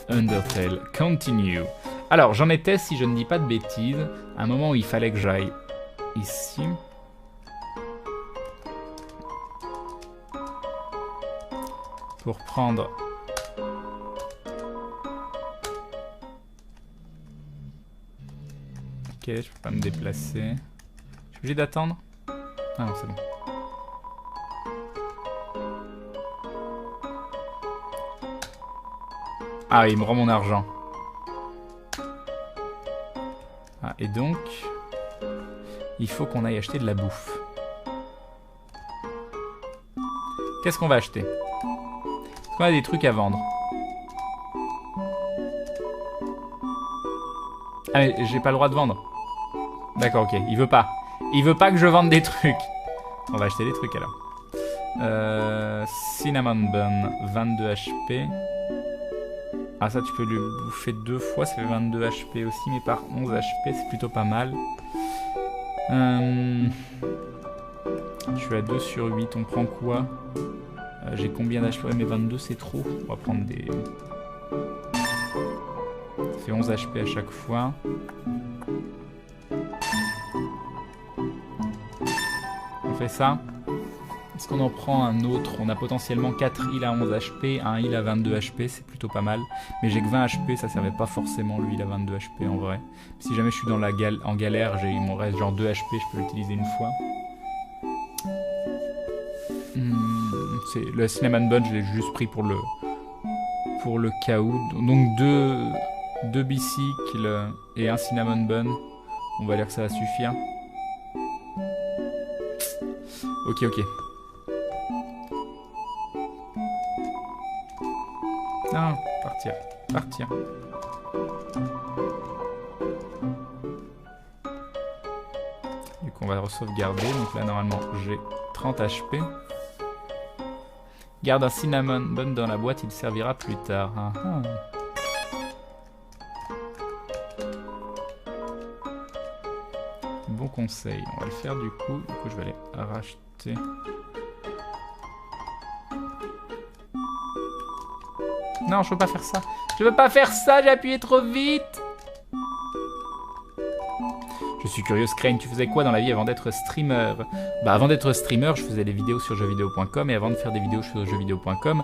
Undertale. Continue. Alors, j'en étais, si je ne dis pas de bêtises, à un moment où il fallait que j'aille ici. Pour prendre... Ok, je peux pas me déplacer. Je suis obligé d'attendre? Ah non, c'est bon. Ah, il me rend mon argent. Ah, et donc... il faut qu'on aille acheter de la bouffe. Qu'est-ce qu'on va acheter? Est-ce qu'on a des trucs à vendre? Ah, mais j'ai pas le droit de vendre. D'accord, ok. Il veut pas. Il veut pas que je vende des trucs. On va acheter des trucs alors. Cinnamon Bun, 22 HP. Ah, ça, tu peux le bouffer 2 fois, ça fait 22 HP aussi, mais par 11 HP, c'est plutôt pas mal. Je suis à 2 sur 8, on prend quoi? J'ai combien d'HP? Mais 22, c'est trop. On va prendre des... ça fait 11 HP à chaque fois. On fait ça. Est-ce qu'on en prend un autre? On a potentiellement 4 heals à 11 HP, un heal à 22 HP, c'est plutôt pas mal. Mais j'ai que 20 HP, ça servait pas forcément lui, il a 22 HP en vrai. Si jamais je suis dans la en galère, il me reste genre 2 HP, je peux l'utiliser une fois. Le Cinnamon Bun, je l'ai juste pris pour le cas où. Donc deux bicycles et un Cinnamon Bun. On va dire que ça va suffire. Ok, ok. Non, partir. Partir. Du coup, on va sauvegarder. Donc là, normalement, j'ai 30 HP. Garde un Cinnamon Bun dans la boîte, il servira plus tard. Ah, ah. Bon conseil. On va le faire du coup. Du coup, je vais aller racheter. Non, je veux pas faire ça. Je veux pas faire ça, j'ai appuyé trop vite. Je suis curieuse, Crane, tu faisais quoi dans la vie avant d'être streamer? Bah avant d'être streamer, je faisais des vidéos sur jeuxvideo.com et avant de faire des vidéos sur jeuxvideo.com,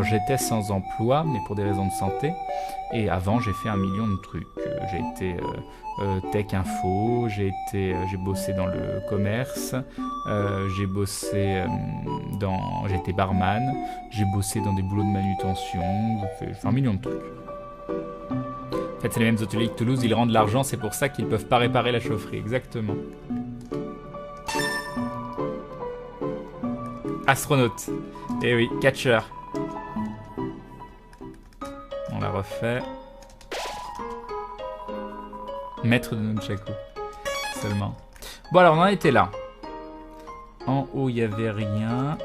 j'étais sans emploi, mais pour des raisons de santé. Et avant, j'ai fait 1 million de trucs. J'ai été tech info, j'ai bossé dans le commerce, j'ai bossé j'ai été barman, j'ai bossé dans des boulots de manutention, j'ai fait 1 million de trucs. En fait, c'est les mêmes hôteliers que Toulouse, ils rendent l'argent, c'est pour ça qu'ils peuvent pas réparer la chaufferie, exactement. Astronaute. Eh oui, catcher. On la refait. Maître de Nunchaku. Seulement. Bon, alors on en était là. En haut, il n'y avait rien.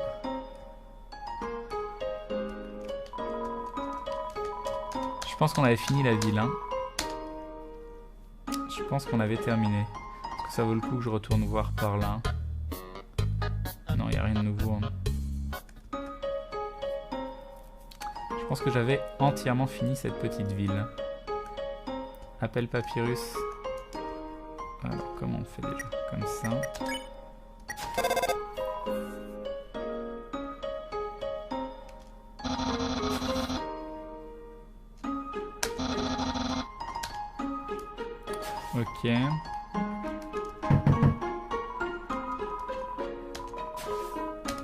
Je pense qu'on avait fini la ville. Hein. Je pense qu'on avait terminé. Est-ce que ça vaut le coup que je retourne voir par là? Non, il n'y a rien de nouveau. Hein. Je pense que j'avais entièrement fini cette petite ville. Appel Papyrus. Alors, comment on fait déjà? Comme ça. Ok.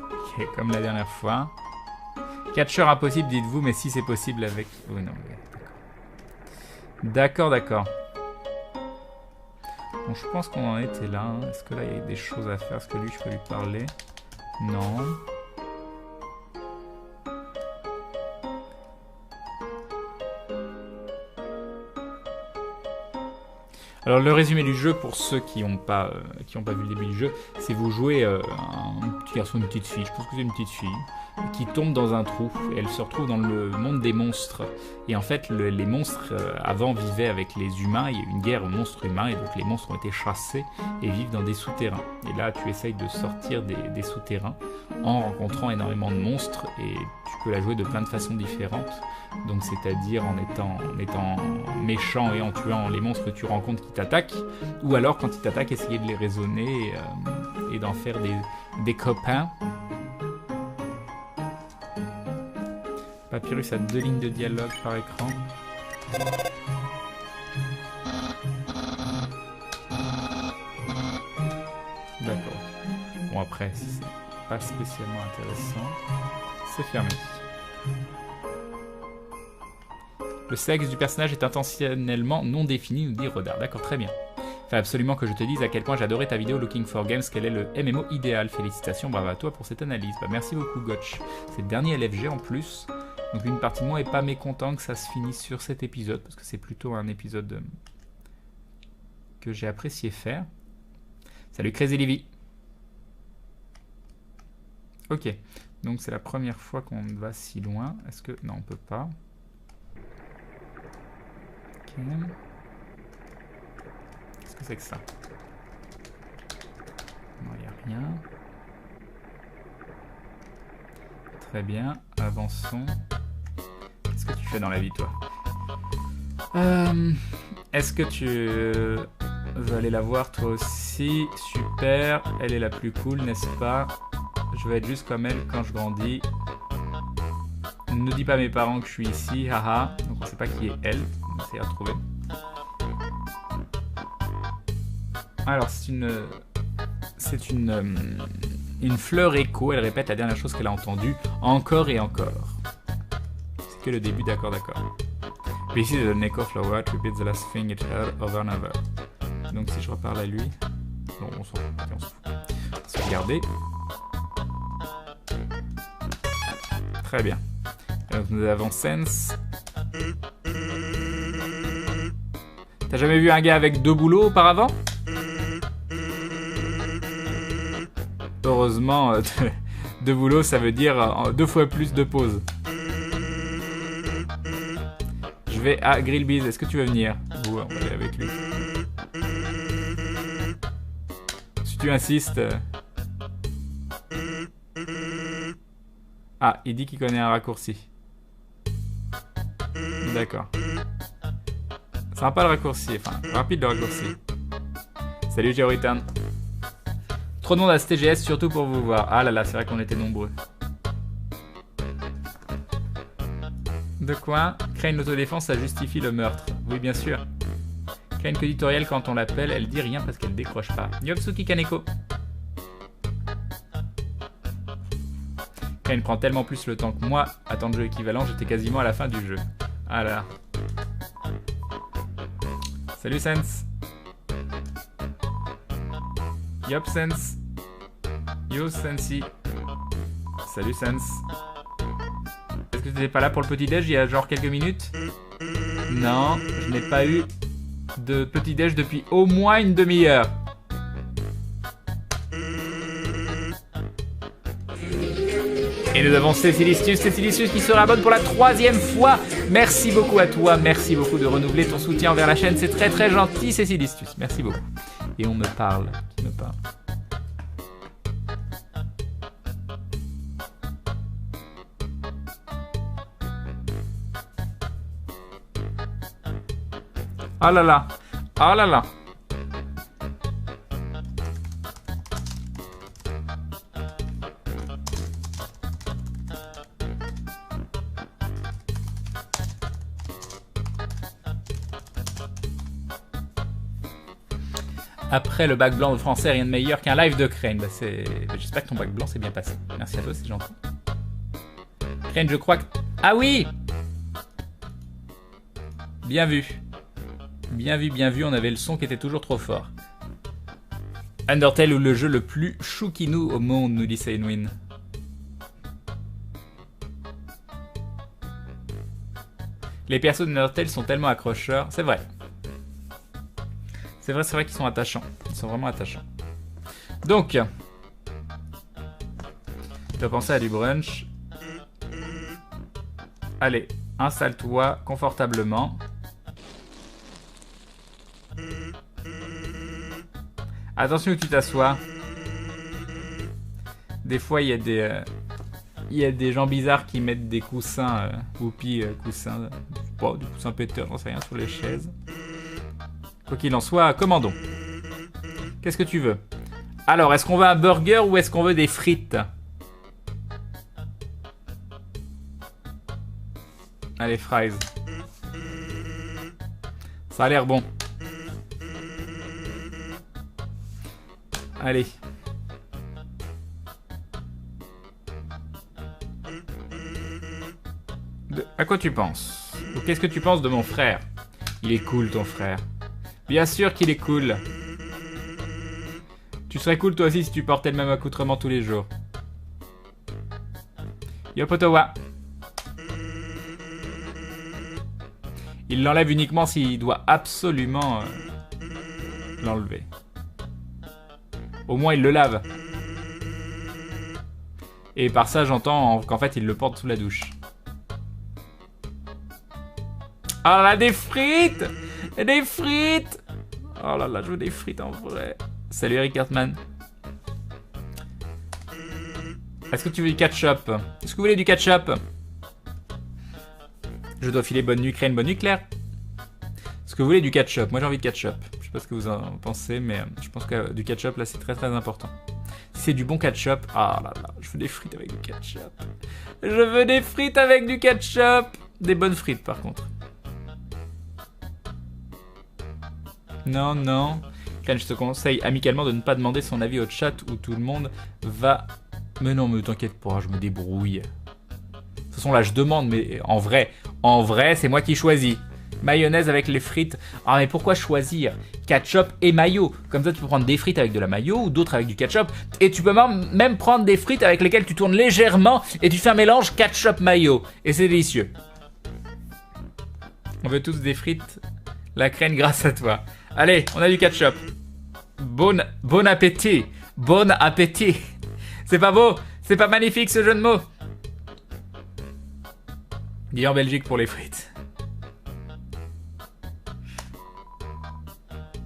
Ok, comme la dernière fois. Catcher impossible, dites-vous, mais si c'est possible avec... Oh non, d'accord, d'accord. Bon, je pense qu'on en était là. Hein. Est-ce que là, il y a des choses à faire? Est-ce que lui, je peux lui parler? Non. Alors le résumé du jeu, pour ceux qui n'ont pas vu le début du jeu, c'est vous jouez un petit garçon, une petite fille, je pense que c'est une petite fille, qui tombe dans un trou. Et elle se retrouve dans le monde des monstres. Et en fait, les monstres, avant, vivaient avec les humains. Il y a eu une guerre aux monstres humains, et donc les monstres ont été chassés et vivent dans des souterrains. Et là, tu essayes de sortir des souterrains en rencontrant énormément de monstres, et tu peux la jouer de plein de façons différentes. Donc c'est-à-dire en étant méchant et en tuant les monstres que tu rencontres qui t'attaquent, ou alors quand ils t'attaquent, essayer de les raisonner et d'en faire des copains. Papyrus a 2 lignes de dialogue par écran. D'accord. Bon après, c'est pas spécialement intéressant. C'est fermé. Le sexe du personnage est intentionnellement non défini, nous dit Rodard. D'accord, très bien. Enfin, absolument que je te dise à quel point j'adorais ta vidéo Looking for Games, quel est le MMO idéal. Félicitations, bravo à toi pour cette analyse. Bah, merci beaucoup, Gotch. C'est le dernier LFG en plus. Donc une partie de moi est pas mécontent que ça se finisse sur cet épisode, parce que c'est plutôt un épisode que j'ai apprécié faire. Salut Crazy Livy. Ok, donc c'est la première fois qu'on va si loin. Est-ce que... Non, on peut pas. Ok. Qu'est-ce que c'est que ça? Non, il n'y a rien. Très bien, avançons. Qu'est-ce que tu fais dans la vie, toi? Est-ce que tu veux aller la voir, toi aussi? Super, elle est la plus cool, n'est-ce pas? Je vais être juste comme elle quand je grandis. Ne dis pas à mes parents que je suis ici, haha. Donc on ne sait pas qui est elle, on va essayer de retrouver. Alors c'est une fleur écho, elle répète la dernière chose qu'elle a entendue encore et encore. C'est que le début, d'accord. This is an echo flower, it repeats the last thing it heard over and over. Donc si je reparle à lui... Bon, on s'en fout. On va se regarder. Très bien. Donc nous avons Sense. T'as jamais vu un gars avec 2 boulots auparavant? Heureusement, 2 boulots, ça veut dire 2 fois plus de pauses. Je vais à Grillbiz. Est-ce que tu veux venir? On va aller avec lui. Si tu insistes... Ah, il dit qu'il connaît un raccourci. D'accord. Sympa le raccourci, enfin, rapide le raccourci. Salut Georitan. Trop de monde à ce TGS, surtout pour vous voir. Ah là là, c'est vrai qu'on était nombreux. De quoi? Créer une autodéfense, ça justifie le meurtre. Oui, bien sûr. Créer une tutoriel quand on l'appelle, elle dit rien parce qu'elle décroche pas. Yopsuki Kaneko. Crane prend tellement plus le temps que moi à temps de jeu équivalent, j'étais quasiment à la fin du jeu. Ah là. Salut Sense. Yop Sense. Yo Sensi. Salut Sense. Est-ce que tu n'étais pas là pour le petit-déj il y a genre quelques minutes? Non, je n'ai pas eu de petit-déj depuis au moins une demi-heure. Et nous avons Cécilistius qui se rabonne pour la 3e fois. Merci beaucoup à toi, merci beaucoup de renouveler ton soutien envers la chaîne, c'est très très gentil Cécilistius, merci beaucoup. Et on me parle, qui me parle? Ah là là, ah là là. Après le bac blanc de français, rien de meilleur qu'un live de Crane. Bah j'espère que ton bac blanc s'est bien passé. Merci à toi, c'est gentil. Crane, je crois que... Ah oui! Bien vu. Bien vu, bien vu. On avait le son qui était toujours trop fort. Undertale ou le jeu le plus choukinou au monde, nous dit Sainwin. Les persos d'Undertale sont tellement accrocheurs. C'est vrai. C'est vrai qu'ils sont attachants. Ils sont vraiment attachants. Donc, tu as pensé à du brunch. Allez, installe-toi confortablement. Attention où tu t'assois. Des fois, il y a des gens bizarres qui mettent des coussins, whoopie, coussins, bon, du coussin péteur, j'en sais rien, sur les chaises. Quoi qu'il en soit, commandons. Qu'est-ce que tu veux? Alors, est-ce qu'on veut un burger ou est-ce qu'on veut des frites? Allez, fries. Ça a l'air bon. Allez. À quoi tu penses? Ou qu'est-ce que tu penses de mon frère? Il est cool, ton frère. Bien sûr qu'il est cool. Tu serais cool toi aussi si tu portais le même accoutrement tous les jours. Yopotowa. Il l'enlève uniquement s'il doit absolument l'enlever. Au moins il le lave. Et par ça j'entends qu'en fait il le porte sous la douche. Oh là, des frites! Des frites! Oh là là, je veux des frites en vrai. Salut Eric Cartman. Est-ce que tu veux du ketchup? Est-ce que vous voulez du ketchup? Je dois filer bonne nuit, créer une bonne nuit, Claire. Est-ce que vous voulez du ketchup? Moi j'ai envie de ketchup. Je sais pas ce que vous en pensez, mais je pense que du ketchup là c'est très très important. Si c'est du bon ketchup, ah là là, je veux des frites avec du ketchup. Je veux des frites avec du ketchup. Des bonnes frites par contre. Non, non. Ken, je te conseille amicalement de ne pas demander son avis au chat où tout le monde va... Mais non, mais t'inquiète pas, je me débrouille. De toute façon, là, je demande, mais en vrai, c'est moi qui choisis. Mayonnaise avec les frites. Ah, mais pourquoi choisir ketchup et mayo? Comme ça, tu peux prendre des frites avec de la mayo ou d'autres avec du ketchup. Et tu peux même prendre des frites avec lesquelles tu tournes légèrement et tu fais un mélange ketchup-mayo. Et c'est délicieux. On veut tous des frites. La crème grâce à toi. Allez, on a du ketchup. Bon appétit. Bon appétit. C'est pas beau? C'est pas magnifique ce jeu de mots? Dis en Belgique pour les frites.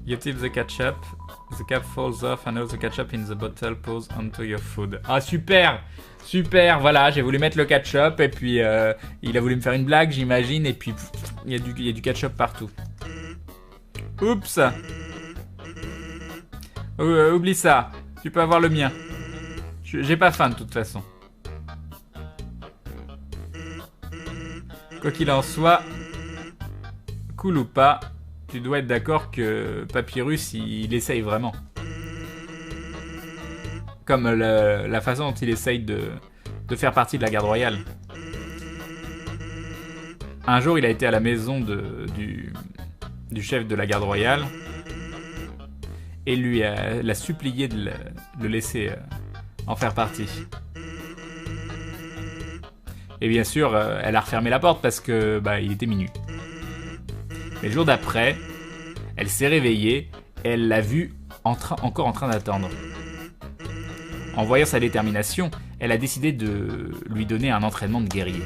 You tip the ketchup. The cap falls off and all the ketchup in the bottle pours onto your food. Ah super! Super, voilà, j'ai voulu mettre le ketchup et puis il a voulu me faire une blague j'imagine et puis il y a du ketchup partout. Oups! Oublie ça, tu peux avoir le mien. J'ai pas faim de toute façon. Quoi qu'il en soit, cool ou pas, tu dois être d'accord que Papyrus, il essaye vraiment. Comme la façon dont il essaye de faire partie de la garde royale. Un jour, il a été à la maison du chef de la garde royale et l'a supplié de le laisser en faire partie. Et bien sûr, elle a refermé la porte parce que il était minuit. Mais le jour d'après, elle s'est réveillée et elle l'a vu encore en train d'attendre. En voyant sa détermination, elle a décidé de lui donner un entraînement de guerrier.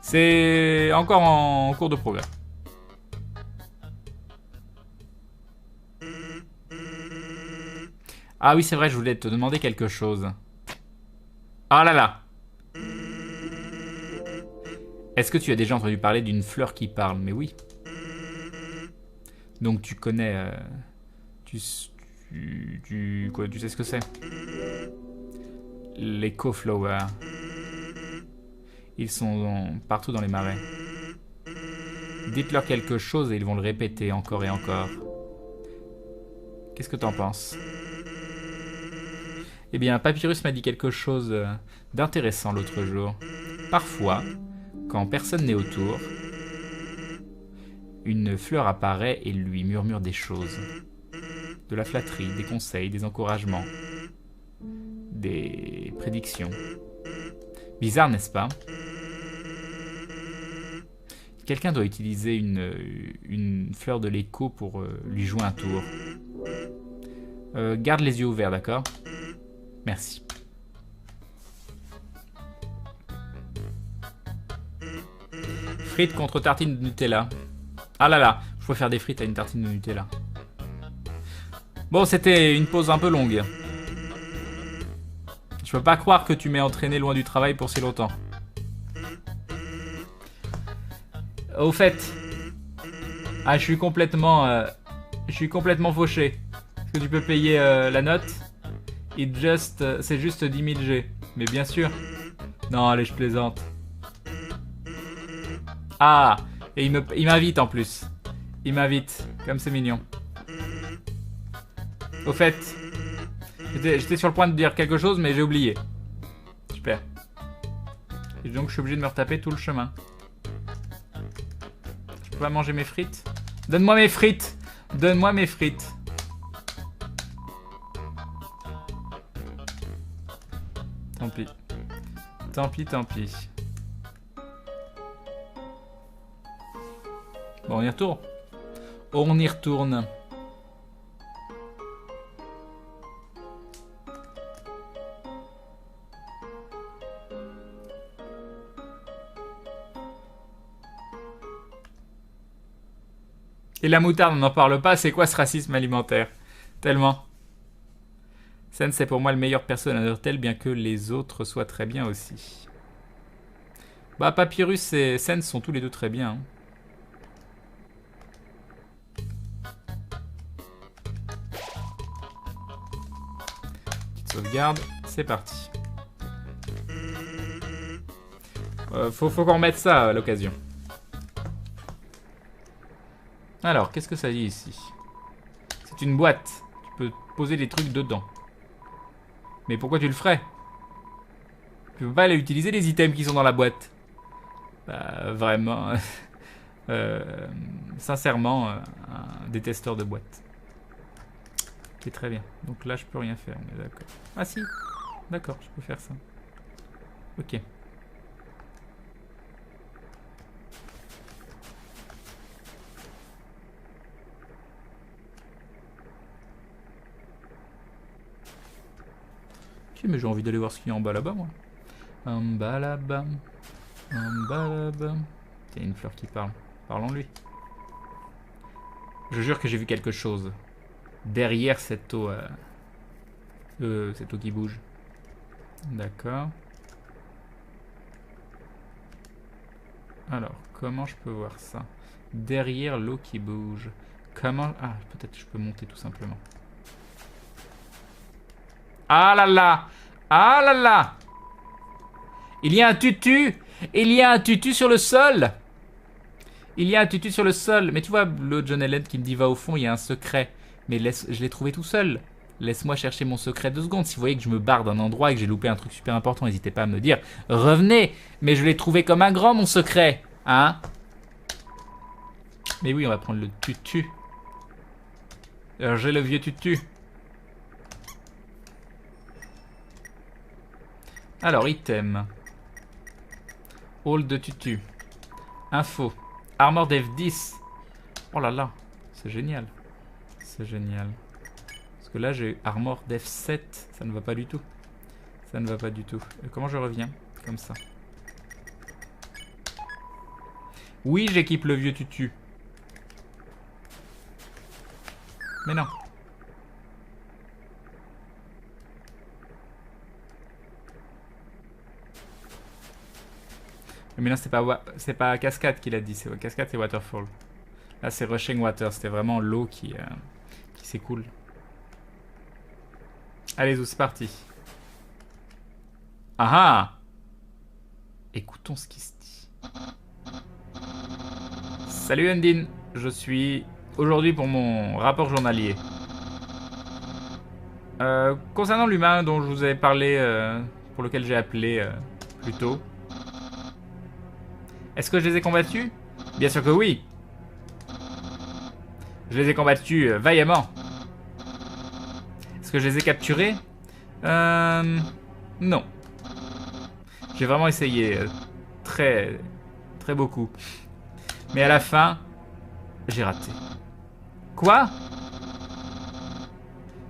C'est encore en cours de progrès. Ah oui, c'est vrai, je voulais te demander quelque chose. Ah là là! Est-ce que tu as déjà entendu parler d'une fleur qui parle? Mais oui. Donc tu connais... tu sais ce que c'est? Les co-flowers. Ils sont partout dans les marais. Dites-leur quelque chose et ils vont le répéter encore et encore. Qu'est-ce que t'en penses? Eh bien, Papyrus m'a dit quelque chose d'intéressant l'autre jour. Parfois, quand personne n'est autour, une fleur apparaît et lui murmure des choses. De la flatterie, des conseils, des encouragements, des prédictions. Bizarre, n'est-ce pas? Quelqu'un doit utiliser une fleur de l'écho pour lui jouer un tour. Garde les yeux ouverts, d'accord? Merci. Frites contre tartine de Nutella. Ah là là, je préfère des frites à une tartine de Nutella. Bon, c'était une pause un peu longue. Je peux pas croire que tu m'aies entraîné loin du travail pour si longtemps. Au fait... Ah, je suis complètement fauché. Est-ce que tu peux payer la note? C'est juste 10 000 G. Mais bien sûr. Non, allez, je plaisante. Ah, et il m'invite en plus. Il m'invite, comme c'est mignon. Au fait, j'étais sur le point de dire quelque chose, mais j'ai oublié. Super. Et donc, je suis obligé de me retaper tout le chemin. Je peux pas manger mes frites? Donne-moi mes frites! Donne-moi mes frites! Tant pis. Tant pis, tant pis. Bon, on y retourne. On y retourne. Et la moutarde, on n'en parle pas. C'est quoi ce racisme alimentaire? Tellement. Sen, c'est pour moi le meilleur personnage d'Undertale, bien que les autres soient très bien aussi. Bah, Papyrus et Sen sont tous les deux très bien. Hein. Petite sauvegarde, c'est parti. Faut qu'on remette ça à l'occasion. Alors, qu'est-ce que ça dit ici? C'est une boîte. Tu peux poser des trucs dedans. Mais pourquoi tu le ferais? Tu peux pas aller utiliser les items qui sont dans la boîte. Bah, vraiment. Sincèrement, un détesteur de boîte. C'est très bien. Donc là, je peux rien faire, on est d'accord. Ah si. D'accord, je peux faire ça. Ok. Ok, mais j'ai envie d'aller voir ce qu'il y a en bas là-bas, moi. En bas là-bas. En bas là-bas. Il y a une fleur qui parle. Parlons-lui. Je jure que j'ai vu quelque chose. Derrière cette eau. Cette eau qui bouge. D'accord. Alors, comment je peux voir ça? Derrière l'eau qui bouge. Comment... Ah, peut-être que je peux monter tout simplement. Ah là là! Ah là là! Il y a un tutu! Il y a un tutu sur le sol! Il y a un tutu sur le sol. Mais tu vois, le John Allen qui me dit va au fond, il y a un secret. Mais je l'ai trouvé tout seul. Laisse-moi chercher mon secret 2 secondes. Si vous voyez que je me barre d'un endroit et que j'ai loupé un truc super important, n'hésitez pas à me le dire. Revenez! Mais je l'ai trouvé comme un grand, mon secret. Hein? Mais oui, on va prendre le tutu. Alors, j'ai le vieux tutu. Alors, item. Hall de tutu. Info. Armor Dev 10. Oh là là. C'est génial. C'est génial. Parce que là, j'ai Armor Dev 7. Ça ne va pas du tout. Ça ne va pas du tout. Et comment je reviens? Comme ça. Oui, j'équipe le vieux tutu. Mais non. Mais là, c'est pas Cascade qui l'a dit. Cascade, c'est Waterfall. Là, c'est Rushing Water. C'était vraiment l'eau qui s'écoule. Allez, c'est parti. Ah ah! Écoutons ce qui se dit. Salut Undine. Je suis aujourd'hui pour mon rapport journalier. Concernant l'humain dont je vous avais parlé, pour lequel j'ai appelé plus tôt. Est-ce que je les ai combattus? Bien sûr que oui. Je les ai combattus vaillamment. Est-ce que je les ai capturés? Non. J'ai vraiment essayé très beaucoup. Mais à la fin, j'ai raté. Quoi?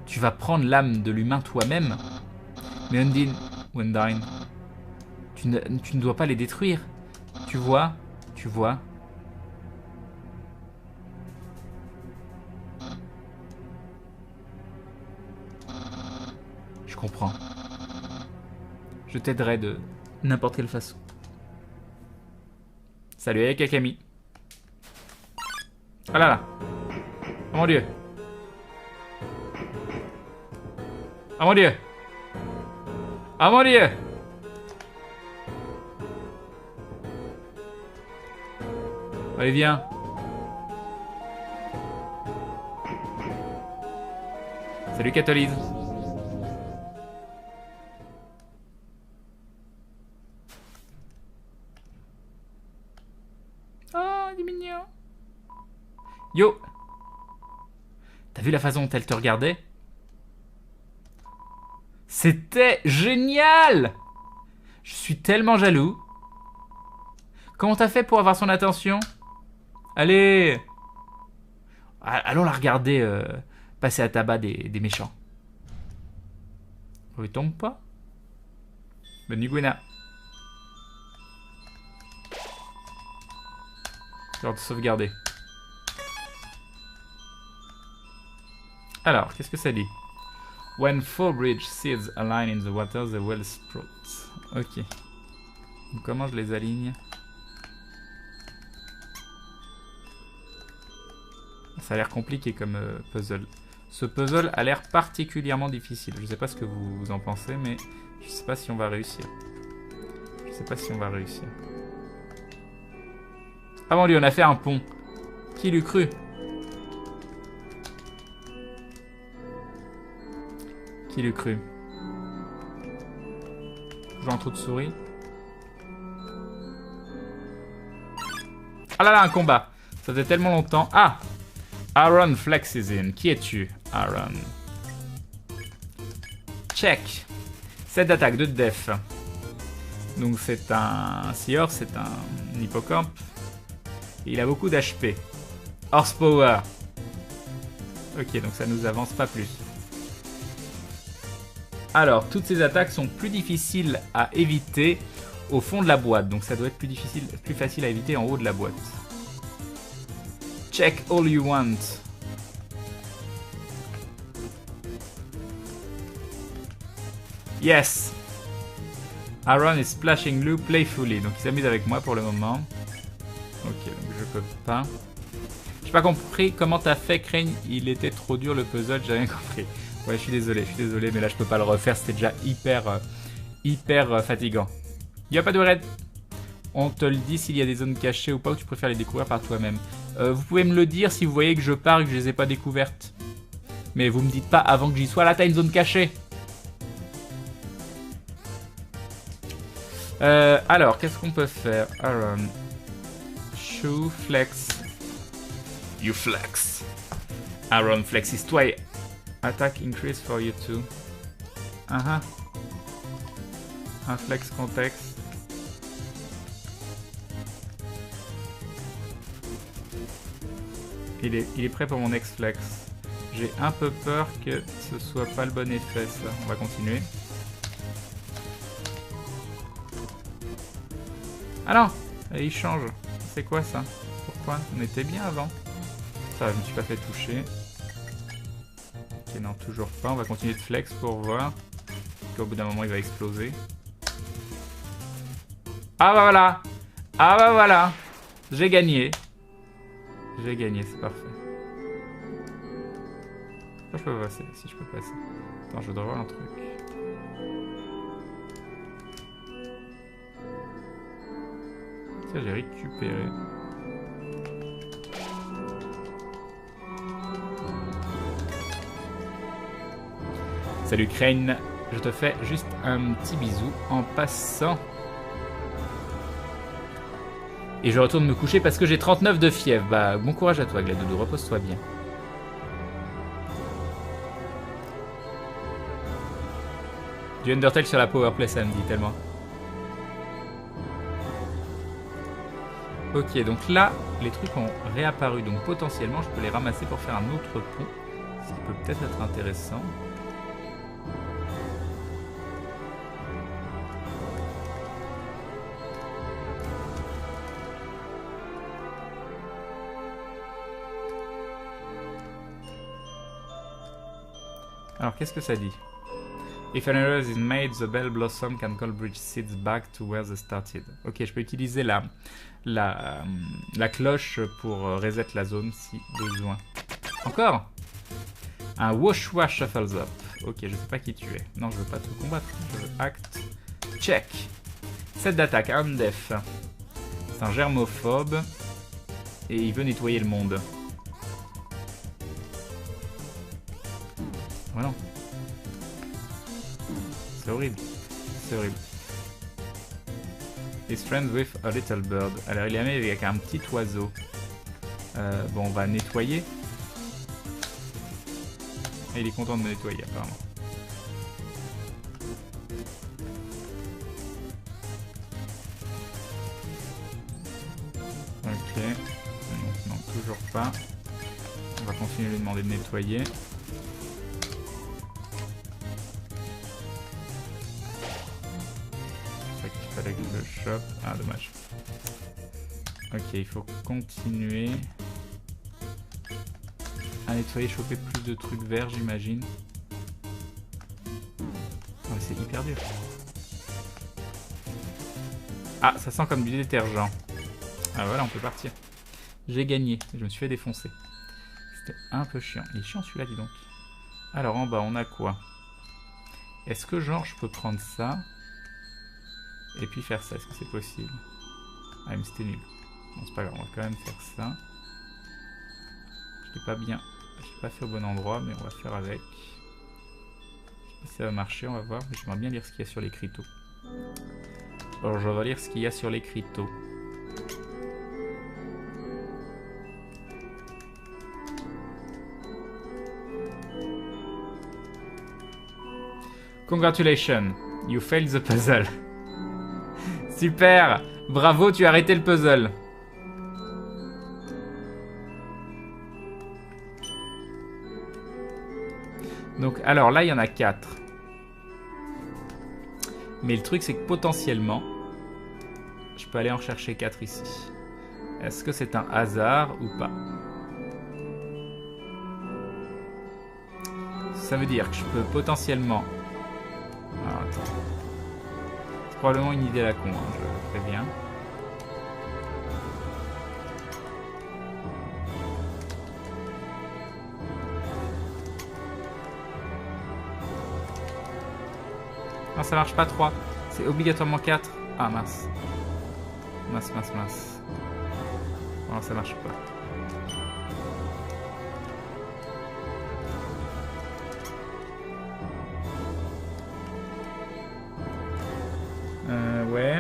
Tu vas prendre l'âme de l'humain toi-même? Mais Undine, tu ne dois pas les détruire. Tu vois, Tu vois? Je comprends. Je t'aiderai de n'importe quelle façon. Salut, avec Akami. Oh là là. Oh mon dieu. Oh mon dieu. Oh mon dieu. Allez, viens. Salut, Catalyse. Oh, il est mignon. Yo. T'as vu la façon dont elle te regardait? C'était génial! Je suis tellement jaloux. Comment t'as fait pour avoir son attention? Allez! Allons la regarder passer à tabac des méchants. Oh, il tombe pas? Bonne nuit, Gwena. Genre de sauvegarder. Alors, qu'est-ce que ça dit? When 4 bridge seeds align in the water, they will sprout. Ok. Donc, comment je les aligne? Ça a l'air compliqué comme puzzle. Ce puzzle a l'air particulièrement difficile. Je sais pas ce que vous en pensez, mais je sais pas si on va réussir. Je sais pas si on va réussir. Ah mon dieu, on a fait un pont. Qui l'eût cru? Qui l'eût cru? Toujours un trou de souris. Ah là là, un combat. Ça faisait tellement longtemps. Ah! Aaron Flex is in. Qui es-tu, Aaron? Check. 7 d'attaque, 2 de def. Donc c'est un Seahorse, c'est un hippocampe. Et il a beaucoup d'HP. Horsepower. Ok, donc ça nous avance pas plus. Alors, toutes ces attaques sont plus difficiles à éviter au fond de la boîte. Donc ça doit être plus facile à éviter en haut de la boîte. Check all you want. Yes. Aaron is splashing blue playfully. Donc il s'amuse avec moi pour le moment. Ok, donc je peux pas. J'ai pas compris comment t'as fait, Crane. Il était trop dur le puzzle, j'ai rien compris. Ouais, je suis désolé, mais là je peux pas le refaire. C'était déjà hyper fatigant. Y'a pas de raid. On te le dit s'il y a des zones cachées ou pas, ou tu préfères les découvrir par toi-même. Vous pouvez me le dire si vous voyez que je pars et que je les ai pas découvertes. Mais vous me dites pas avant que j'y sois. Là, t'as une zone cachée. Alors, qu'est-ce qu'on peut faire? Aaron. Shoe, flex. You flex. Aaron flexes twice. Attack increase for you too. Un flex context. Il est prêt pour mon next flex. J'ai un peu peur que ce soit pas le bon effet, ça. On va continuer. Ah non! Il change. C'est quoi ça? Pourquoi? On était bien avant. Ça, je me suis pas fait toucher. Ok, non, toujours pas. On va continuer de flex pour voir. Qu'au bout d'un moment, il va exploser. Ah bah voilà! Ah bah voilà! J'ai gagné. J'ai gagné, c'est parfait. Je peux passer, si je peux passer. Attends, je dois voir un truc. Ça, j'ai récupéré. Salut Crane, je te fais juste un petit bisou en passant. Et je retourne me coucher parce que j'ai 39 de fièvre. Bah, bon courage à toi, Gladoudou, repose-toi bien. Du Undertale sur la Powerplay samedi, tellement. Ok, donc là, les trucs ont réapparu. Donc potentiellement, je peux les ramasser pour faire un autre pont. Ça peut peut-être être intéressant. Alors, qu'est-ce que ça dit? If an error is made, the bell blossom can call bridge seeds back to where they started. Ok, je peux utiliser la cloche pour reset la zone si besoin. Encore? Un wash wash shuffles up. Ok, je sais pas qui tu es. Non, je veux pas te combattre. Je veux act. Check. 7 d'attaque, 1 de def. C'est un germophobe. Et il veut nettoyer le monde. Voilà. C'est horrible. C'est horrible. He's friends with a little bird. Alors il est ami avec un petit oiseau. Bon, on va nettoyer. Et il est content de me nettoyer apparemment. Ok. Non, toujours pas. On va continuer de lui demander de nettoyer. C'est qu'il fallait que je le chope. Ah, dommage. Ok, il faut continuer à nettoyer, choper plus de trucs verts, j'imagine. Oh, mais c'est hyper dur. Ah, ça sent comme du détergent. Ah voilà, on peut partir. J'ai gagné, je me suis fait défoncer. C'était un peu chiant. Il est chiant celui-là, dis donc. Alors en bas, on a quoi? Est-ce que genre je peux prendre ça et puis faire ça? Est-ce que c'est possible? Ah mais c'était nul. Bon c'est pas grave, on va quand même faire ça. Je l'ai pas bien... Je l'ai pas fait au bon endroit, mais on va faire avec. Je sais pas si ça va marcher, on va voir. Mais j'aimerais bien lire ce qu'il y a sur l'écriteau. Alors je vais lire ce qu'il y a sur l'écriteau. Congratulations, you failed the puzzle. Super, bravo, tu as arrêté le puzzle. Donc, alors là, il y en a 4. Mais le truc, c'est que potentiellement, je peux aller en chercher 4 ici. Est-ce que c'est un hasard ou pas? Ça veut dire que je peux potentiellement... Alors, attends. C'est probablement une idée à la con, hein, je le préviens. Non, ça marche pas 3. C'est obligatoirement 4. Ah, mince. Mince. Non, ça marche pas. Ouais.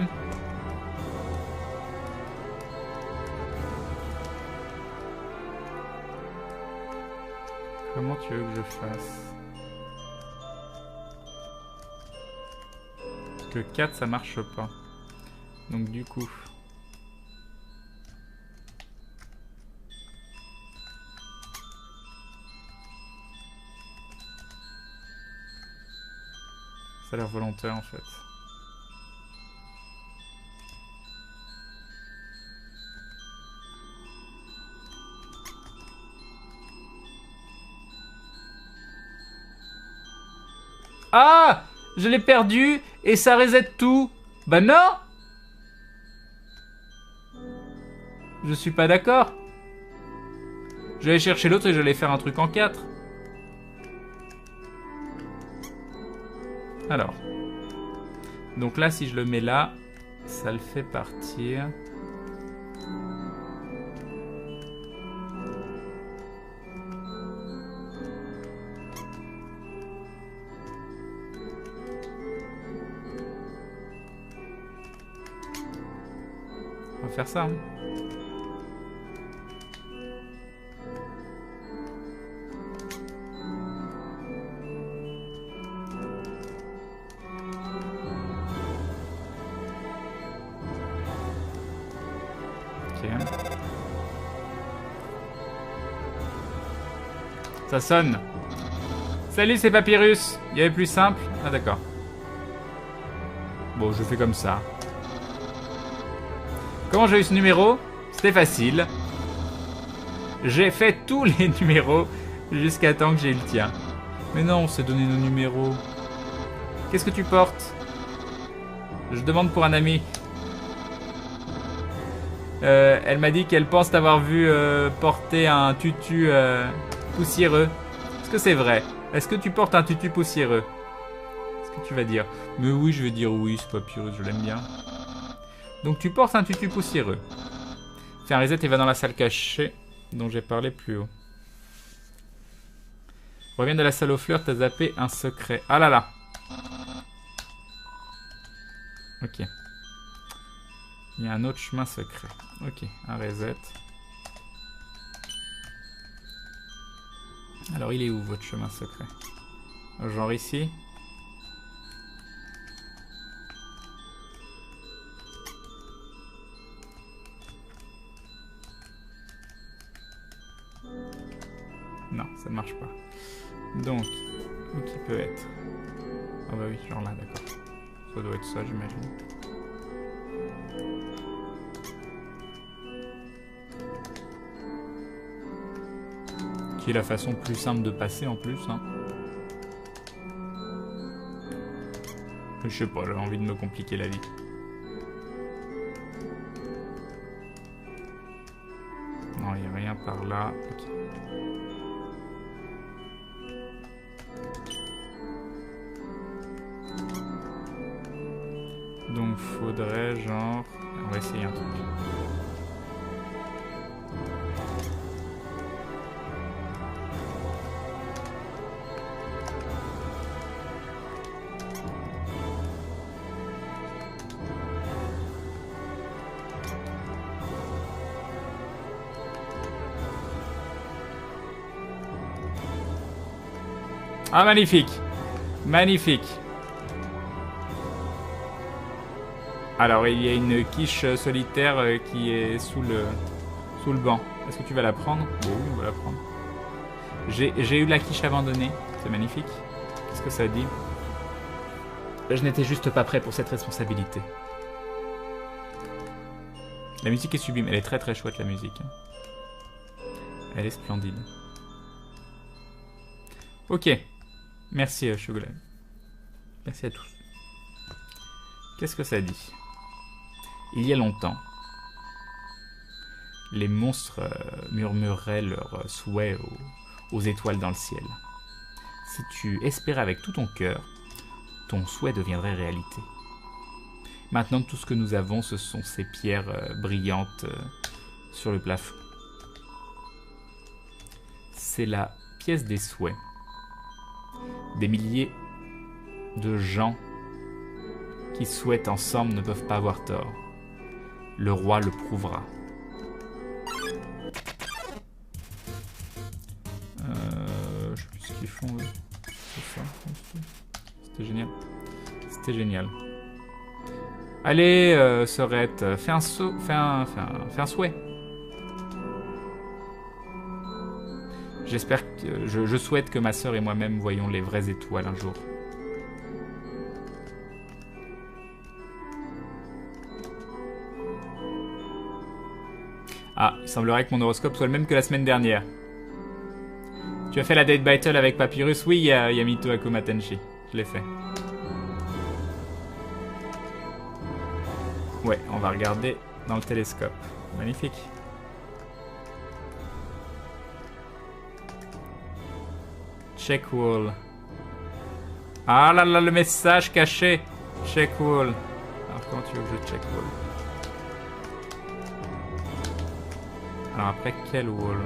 Comment tu veux que je fasse? Parce que 4 ça marche pas. Donc du coup... Ça a l'air volontaire en fait. Ah! Je l'ai perdu et ça reset tout. Bah non! Je suis pas d'accord. J'allais chercher l'autre et j'allais faire un truc en 4. Alors. Donc là, si je le mets là, ça le fait partir. On va faire ça. Hein. Ça sonne. Salut, c'est Papyrus. Il y avait plus simple. Ah d'accord. Bon, je fais comme ça. Comment j'ai eu ce numéro? C'était facile. J'ai fait tous les numéros jusqu'à temps que j'ai eu le tien. Mais non, on s'est donné nos numéros. Qu'est-ce que tu portes? Je demande pour un ami. Elle m'a dit qu'elle pense t'avoir vu porter un tutu poussiéreux. Est-ce que c'est vrai? Est-ce que tu portes un tutu poussiéreux? Est-ce que tu vas dire? Mais oui, je vais dire oui, c'est Papyrus, je l'aime bien. Donc tu portes un tutu poussiéreux. Fais un reset et va dans la salle cachée dont j'ai parlé plus haut. Reviens de la salle aux fleurs, t'as zappé un secret. Ah là là. Ok. Il y a un autre chemin secret. Ok, un reset. Alors il est où votre chemin secret? Genre ici? Non, ça ne marche pas. Donc, où qui peut être? Ah bah oui, genre là, d'accord. Ça doit être ça, j'imagine. Qui est la façon plus simple de passer en plus, hein. Je sais pas, j'ai envie de me compliquer la vie. Non, il n'y a rien par là. Ok. Donc faudrait genre... On va essayer un truc. Ah, magnifique! Magnifique! Alors, il y a une quiche solitaire qui est sous le banc. Est-ce que tu vas la prendre? Oui, on va la prendre. J'ai eu la quiche abandonnée. C'est magnifique. Qu'est-ce que ça dit? Je n'étais juste pas prêt pour cette responsabilité. La musique est sublime. Elle est très très chouette, la musique. Elle est splendide. Ok. Merci, Chocolat. Merci à tous. Qu'est-ce que ça dit? Il y a longtemps, les monstres murmuraient leurs souhaits aux étoiles dans le ciel. Si tu espérais avec tout ton cœur, ton souhait deviendrait réalité. Maintenant, tout ce que nous avons, ce sont ces pierres brillantes sur le plafond. C'est la pièce des souhaits. Des milliers de gens qui souhaitent ensemble ne peuvent pas avoir tort. Le roi le prouvera. Je sais plus ce qu'ils font, eux. C'est ça. C'était génial. C'était génial. Allez, Sorette, fais un saut, fais un souhait. J'espère que... Je souhaite que ma sœur et moi-même voyons les vraies étoiles un jour. Ah, il semblerait que mon horoscope soit le même que la semaine dernière. Tu as fait la date battle avec Papyrus? Oui, Yamito Akuma Tenshi. Je l'ai fait. Ouais, on va regarder dans le télescope. Magnifique. Check wall. Ah là là, le message caché. Check wall. Alors, comment tu veux que je check wall? Alors après, quel wall?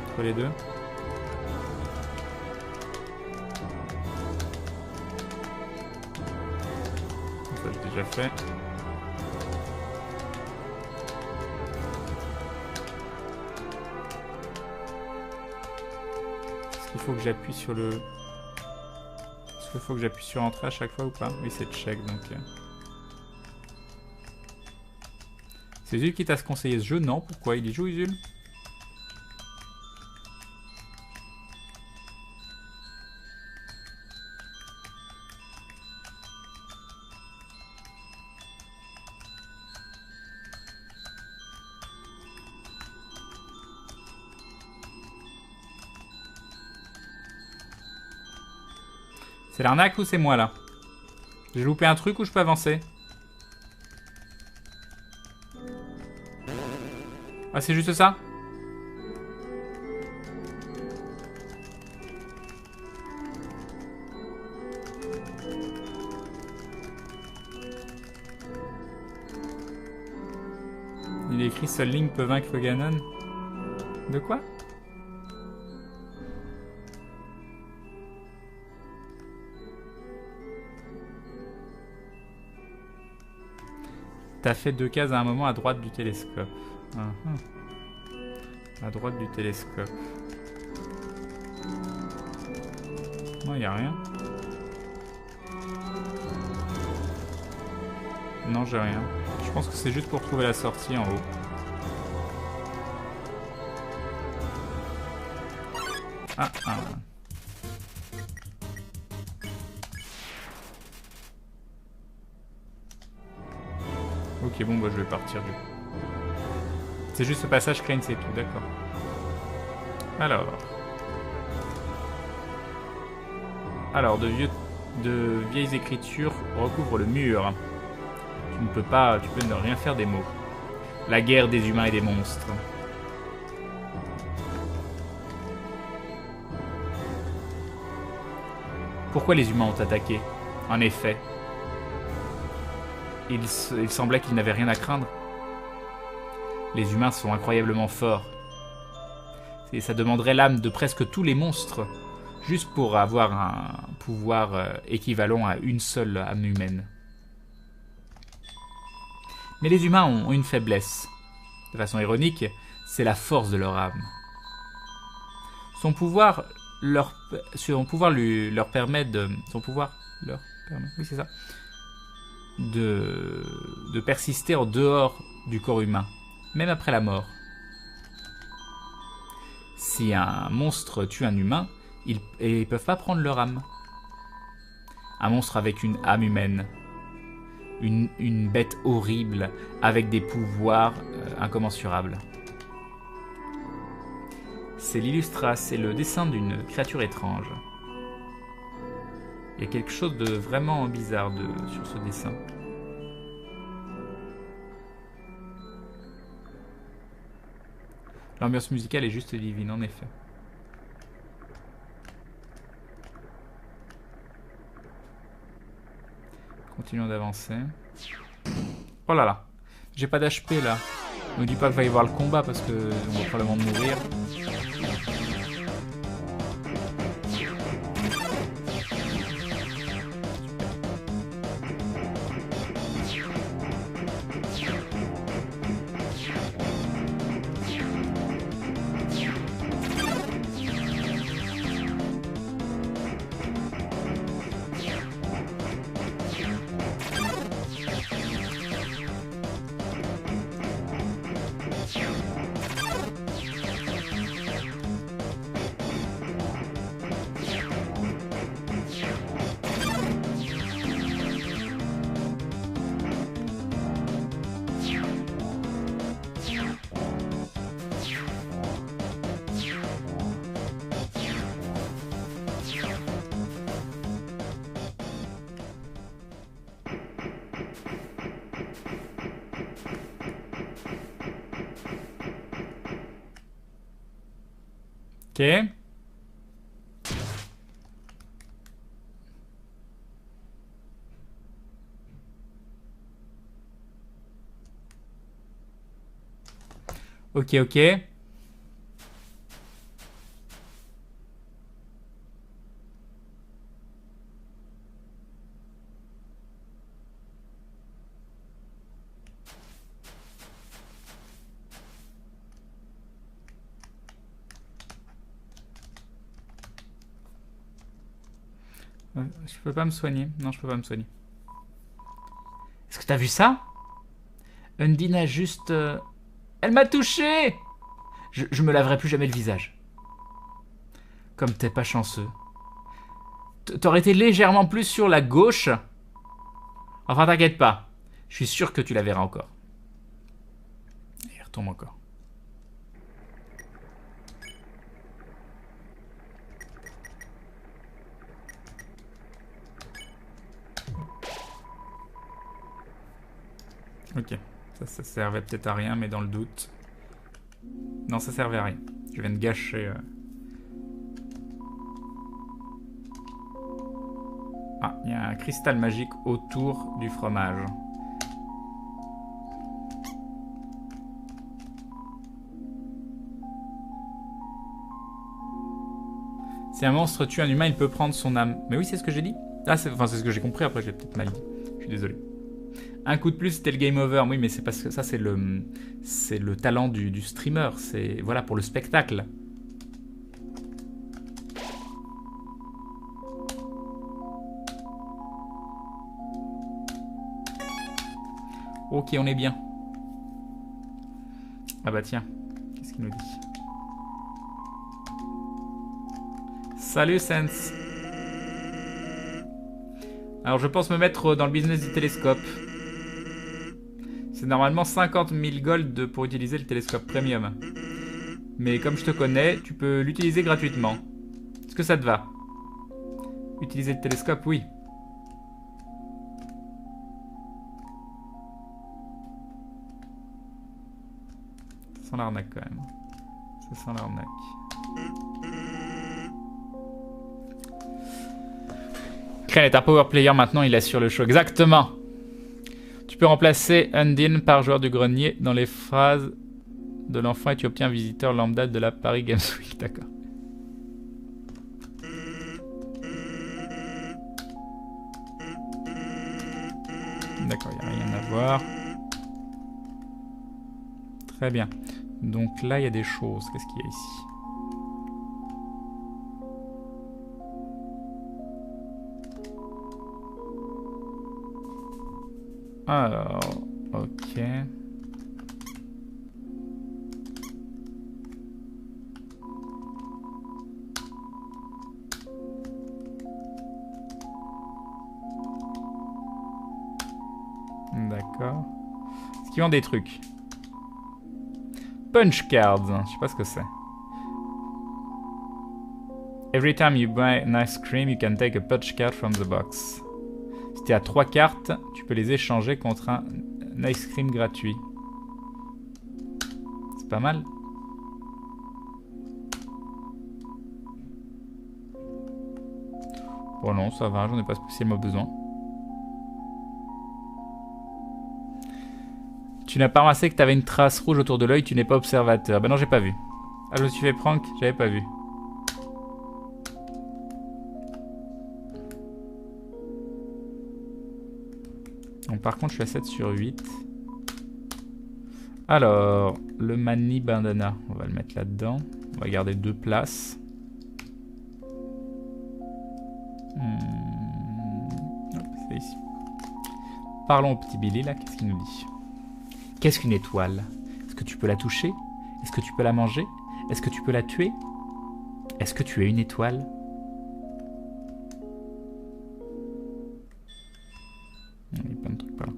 Entre les deux? Ça, j'ai déjà fait. Est-ce qu'il faut que j'appuie sur le... Est-ce qu'il faut que j'appuie sur entrée à chaque fois ou pas? Oui, c'est check, donc... C'est Zul qui t'a conseillé ce jeu? Non, pourquoi? Il y joue, Zul? C'est l'arnaque ou c'est moi là? J'ai loupé un truc ou je peux avancer? Ah, c'est juste ça? Il est écrit seul Link peut vaincre Ganon. De quoi? T'as fait 2 cases à un moment à droite du télescope. À droite du télescope. Non, y a rien. Non, j'ai rien. Je pense que c'est juste pour trouver la sortie en haut. Ah. Ok, bon, bah je vais partir du coup. C'est juste ce passage Crane, c'est tout, d'accord. Alors, de vieilles écritures recouvrent le mur. Tu peux ne rien faire des mots. La guerre des humains et des monstres. Pourquoi les humains ont attaqué? En effet, il semblait qu'ils n'avaient rien à craindre. Les humains sont incroyablement forts. Et ça demanderait l'âme de presque tous les monstres, juste pour avoir un pouvoir équivalent à une seule âme humaine. Mais les humains ont une faiblesse. De façon ironique, c'est la force de leur âme. Son pouvoir leur permet de... Oui, c'est ça. De persister en dehors du corps humain, même après la mort. Si un monstre tue un humain, ils peuvent pas prendre leur âme. Un monstre avec une âme humaine. Une bête horrible avec des pouvoirs incommensurables. C'est le dessin d'une créature étrange. Il y a quelque chose de vraiment bizarre sur ce dessin. L'ambiance musicale est juste divine, en effet. Continuons d'avancer. Oh là là. J'ai pas d'HP là. Ne dis pas qu'il va y avoir le combat parce que on va probablement mourir. Ok. Ok. Je peux pas me soigner. Non, je peux pas me soigner. Est-ce que t'as vu ça? Undine a juste... Elle m'a touché! Je me laverai plus jamais le visage. Comme t'es pas chanceux. T'aurais été légèrement plus sur la gauche. Enfin, t'inquiète pas. Je suis sûr que tu la verras encore. Et retombe encore. Ok, ça servait peut-être à rien, mais dans le doute... Non, ça servait à rien. Je viens de gâcher... Ah, il y a un cristal magique autour du fromage. Si un monstre tue un humain, il peut prendre son âme. Mais oui, c'est ce que j'ai dit. Ah, c'est ce que j'ai compris, après je l'ai peut-être mal dit. Je suis désolé. Un coup de plus, c'était le game over. Oui, mais c'est parce que ça, c'est le talent du streamer. C'est, voilà, pour le spectacle. Ok, on est bien. Ah bah tiens, qu'est-ce qu'il nous dit? Salut Sense. Alors je pense me mettre dans le business du télescope. C'est normalement 50 000 gold pour utiliser le télescope premium. Mais comme je te connais, tu peux l'utiliser gratuitement. Est-ce que ça te va? Utiliser le télescope, oui. Ça sent l'arnaque quand même. Ça sent l'arnaque. Crane est un power player maintenant, il assure le show. Exactement. Tu peux remplacer Undine par joueur du grenier dans les phrases de l'enfant et tu obtiens un visiteur lambda de la Paris Games Week. D'accord. D'accord, il n'y a rien à voir. Très bien. Donc là, il y a des choses. Qu'est-ce qu'il y a ici? Alors, ok. D'accord. Est-ce qu'ils ont des trucs? Punch cards, je sais pas ce que c'est. Every time you buy an ice cream, you can take a punch card from the box. Si tu as 3 cartes, tu peux les échanger contre un ice cream gratuit. C'est pas mal. Bon non, ça va, j'en ai pas spécialement besoin. Tu n'as pas remarqué que tu avais une trace rouge autour de l'œil, tu n'es pas observateur. Ben non, j'ai pas vu. Ah, je me suis fait prank, j'avais pas vu. Donc, par contre, je suis à 7 sur 8. Alors, le Mani Bandana, on va le mettre là-dedans. On va garder 2 places. C'est ici. Parlons au petit Billy, là, qu'est-ce qu'il nous dit? Qu'est-ce qu'une étoile? Est-ce que tu peux la toucher? Est-ce que tu peux la manger? Est-ce que tu peux la tuer? Est-ce que tu es une étoile? Il y a plein de trucs par là.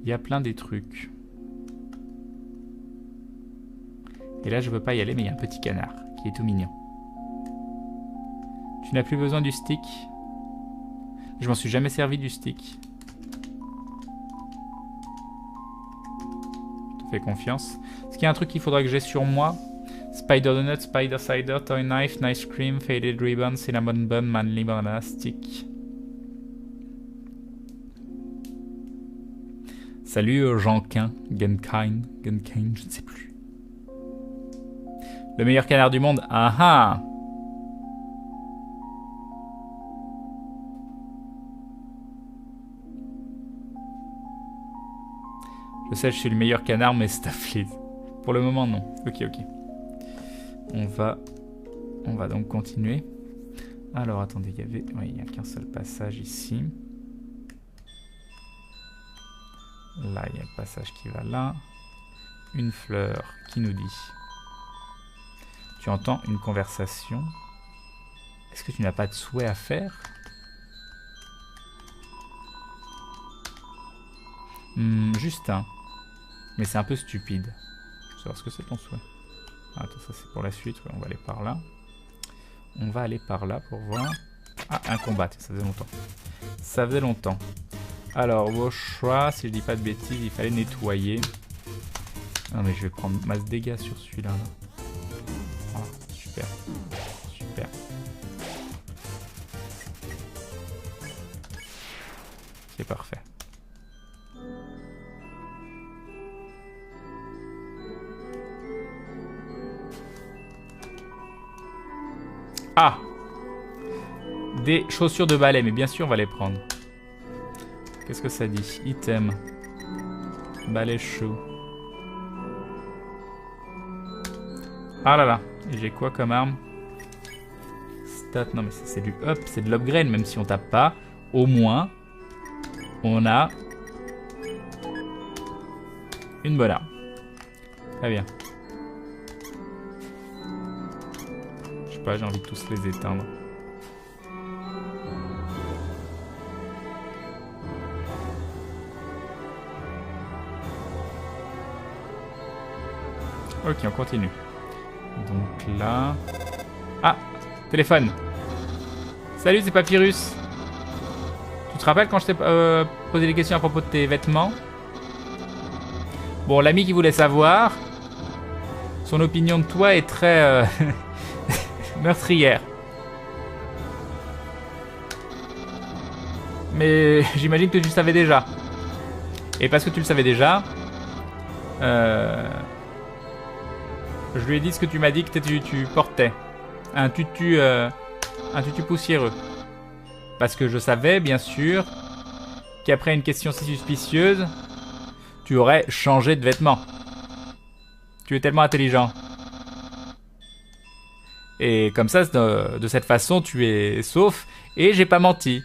Il y a plein des trucs. Et là, je veux pas y aller, mais il y a un petit canard qui est tout mignon. Tu n'as plus besoin du stick. Je m'en suis jamais servi du stick. Je te fais confiance. Est-ce qu'il y a un truc qu'il faudra que j'ai sur moi? Spider Donut, Spider Cider, Toy Knife, Nice Cream, Faded Ribbon, Cinnamon Bun, Manly Banana Stick. Salut Jeanquin, Genkain, je ne sais plus. Le meilleur canard du monde, ah ah! Je sais, je suis le meilleur canard, mais Stafflead. Pour le moment, non. Ok, ok. On va donc continuer. Alors, attendez, il n'y a qu'un seul passage ici. Là, il y a le passage qui va là. Une fleur qui nous dit... Tu entends une conversation. Est-ce que tu n'as pas de souhait à faire? Juste un. Mais c'est un peu stupide. Je veux savoir ce que c'est ton souhait. Ah, attends, ça c'est pour la suite. Ouais, on va aller par là. On va aller par là pour voir. Ah, un combat. Ça faisait longtemps. Ça faisait longtemps. Alors, vos choix, si je dis pas de bêtises, il fallait nettoyer. Non mais je vais prendre masse dégâts sur celui-là. Ah, super. Super. C'est parfait. Ah! Des chaussures de balai, mais bien sûr on va les prendre. Qu'est-ce que ça dit? Item. Balai chaud. Ah là là. Et j'ai quoi comme arme? Stat. Non mais c'est du up, c'est de l'upgrade, même si on tape pas. Au moins, on a une bonne arme. Très bien. Je sais pas, j'ai envie de tous les éteindre. Ok, on continue. Donc là... Ah! Téléphone! Salut, c'est Papyrus! Tu te rappelles quand je t'ai posé des questions à propos de tes vêtements? Bon, l'ami qui voulait savoir... Son opinion de toi est très... meurtrière. Mais j'imagine que tu le savais déjà. Et parce que tu le savais déjà... Je lui ai dit ce que tu m'as dit que tu portais. Un tutu poussiéreux. Parce que je savais, bien sûr, qu'après une question si suspicieuse, tu aurais changé de vêtements. Tu es tellement intelligent. Et comme ça, de cette façon, tu es sauf. Et j'ai pas menti.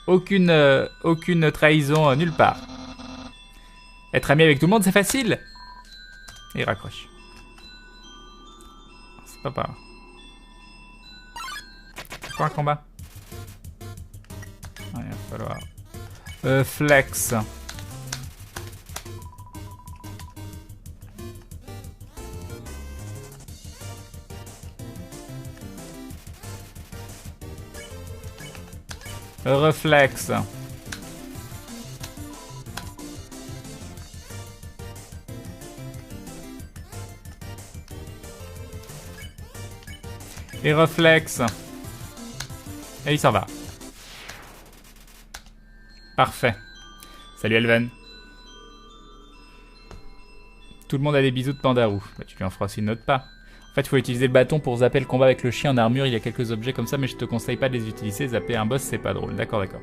Aucune trahison nulle part. Être ami avec tout le monde, c'est facile. Et il raccroche. C'est pas grave. Encore un combat. Ah, il va falloir... flex. Reflex. Et réflexe. Et il s'en va. Parfait. Salut Elven. Tout le monde a des bisous de Pandarou. Bah, tu lui en feras aussi une note pas. En fait, il faut utiliser le bâton pour zapper le combat avec le chien en armure. Il y a quelques objets comme ça, mais je te conseille pas de les utiliser. Zapper un boss, c'est pas drôle. D'accord, d'accord.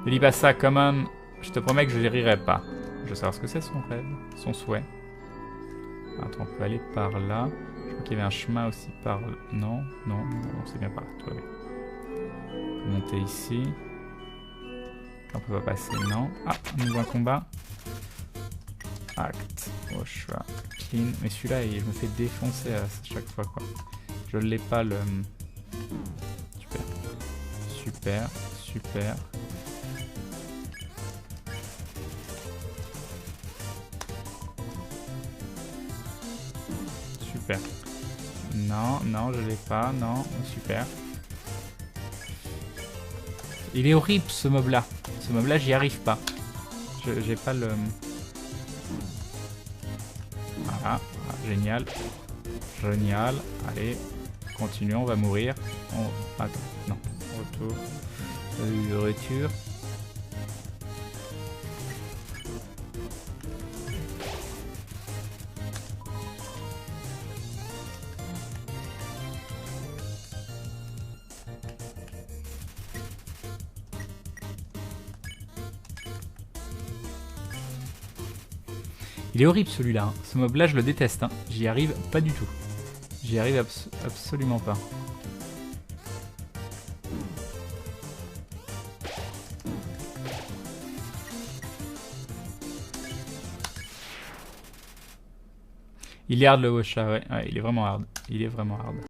Ne dis pas ça, Common. Je te promets que je ne rirai pas. Je veux savoir ce que c'est son rêve, son souhait. Attends, on peut aller par là. Je crois qu'il y avait un chemin aussi par... Non, non, non, c'est bien par là. Tout va bien. On peut monter ici. On peut pas passer, non. Ah, un nouveau combat. Act. Oh, choix. Clean. Mais celui-là, je me fais défoncer à chaque fois, quoi. Je l'ai pas, le... Super. Super. Super. Super. Non, non, je l'ai pas. Non, super. Il est horrible ce mob là. Ce mob là, j'y arrive pas. J'ai pas le... Voilà, génial. Génial. Allez, continuons, on va mourir. Attends, non. Retour. Retour. Il est horrible celui-là, hein. Ce mob là je le déteste, hein. J'y arrive pas du tout. J'y arrive absolument pas. Il est hard le Washa, ouais. Ouais, il est vraiment hard. Il est vraiment hard.